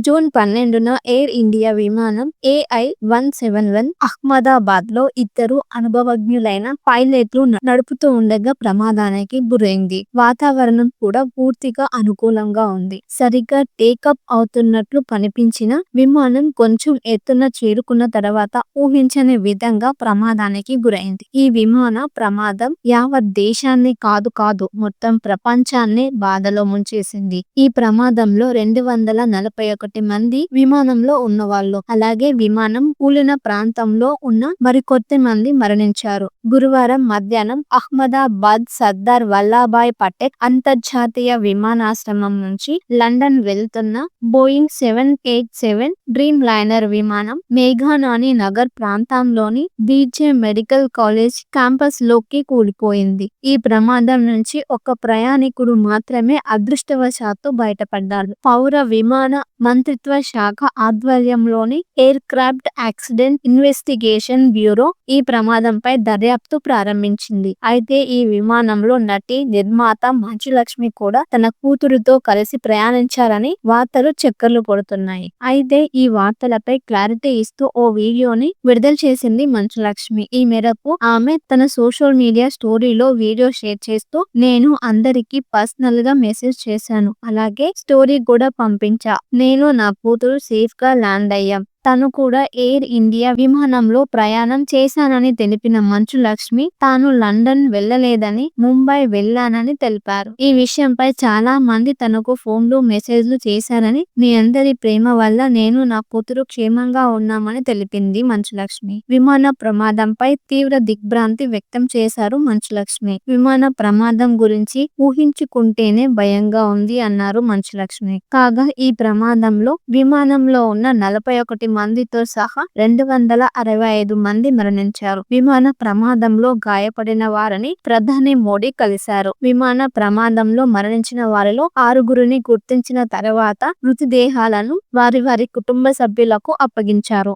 June 12న air India విమానం AI-171 అహ్మదాబాద్లో ఇద్దరు అనుభవజ్ఞులైన పైలట్లు నడుపుతూ ఉండగా ప్రమాదానికి గురైంది. వాతావరణం కూడా పూర్తిగా అనుకూలంగా ఉంది. సరిగ్గా టేకప్ అవుతున్నట్లు కనిపించిన విమానం కొంచెం ఎత్తున చేరుకున్న తర్వాత ఊహించని విధంగా ప్రమాదానికి గురైంది. ఈ విమాన ప్రమాదం యావత్ దేశాన్ని కాదు మొత్తం ప్రపంచాన్నే బాధలో ముంచేసింది. ఈ ప్రమాదంలో 241 మంది విమానంలో ఉన్నవాళ్ళు, అలాగే విమానం కూలిన ప్రాంతంలో ఉన్న మరికొద్ది మంది మరణించారు. గురువారం మధ్యాహ్నం అహ్మదాబాద్ సర్దార్ వల్లభాయ్ పటేల్ అంతర్జాతీయ విమానాశ్రయం నుంచి లండన్ వెళ్తున్న బోయింగ్ 787 డ్రీమ్ లైనర్ విమానం మేఘానాని నగర్ ప్రాంతంలోని బీజే మెడికల్ కాలేజ్ క్యాంపస్ లోకి కూలిపోయింది. ఈ ప్రమాదం నుంచి ఒక ప్రయాణికుడు మాత్రమే అదృష్టవశాత్తు బయటపడ్డారు. పౌర విమాన మంత్రిత్వ శాఖ ఆధ్వర్యంలోని air craft accident investigation bureau ఈ ప్రమాదంపై దర్యాప్తు ప్రారంభించింది. అయితే ఈ విమానంలో నటి, నిర్మాత మంచులక్ష్మి కూడా తన కూతురుతో కలిసి ప్రయాణించారని వార్తలు చక్కర్లు కొడుతున్నాయి. అయితే ఈ వార్తలపై క్లారిటీ ఇస్తూ ఓ వీడియోని విడుదల చేసింది మంచులక్ష్మి. ఈ మేరకు ఆమె తన సోషల్ మీడియా స్టోరీలో వీడియో షేర్ చేస్తూ, నేను అందరికీ పర్సనల్ గా మెసేజ్ చేశాను, అలాగే స్టోరీ కూడా పంపించా. నేను నా కూతురు సేఫ్ గా ల్యాండ్ అయ్యాం. తను కూడా ఎయిర్ ఇండియా విమానంలో ప్రయాణం చేశానని తెలిపిన మంచులక్ష్మి, తాను లండన్ వెళ్లలేదని ముంబై వెళ్లానని తెలిపారు. ఈ విషయంపై చాలా మంది తనకు ఫోన్లు, మెసేజ్లు చేశారని, మీ అందరి ప్రేమ వల్ల నేను, నా కూతురు క్షేమంగా ఉన్నామని తెలిపింది మంచులక్ష్మి. విమాన ప్రమాదంపై తీవ్ర దిగ్భ్రాంతి వ్యక్తం చేశారు మంచులక్ష్మి. విమాన ప్రమాదం గురించి ఊహించుకుంటేనే భయంగా ఉంది అన్నారు మంచులక్ష్మి. కాగా ఈ ప్రమాదంలో విమానంలో ఉన్న 41 మందితో సహా 265 మంది మరణించారు. విమాన ప్రమాదంలో గాయపడిన వారిని ప్రధాని మోడీ కలిశారు. విమాన ప్రమాదంలో మరణించిన వారిలో 6గురిని గుర్తించిన తర్వాత మృతదేహాలను వారి కుటుంబ సభ్యులకు అప్పగించారు.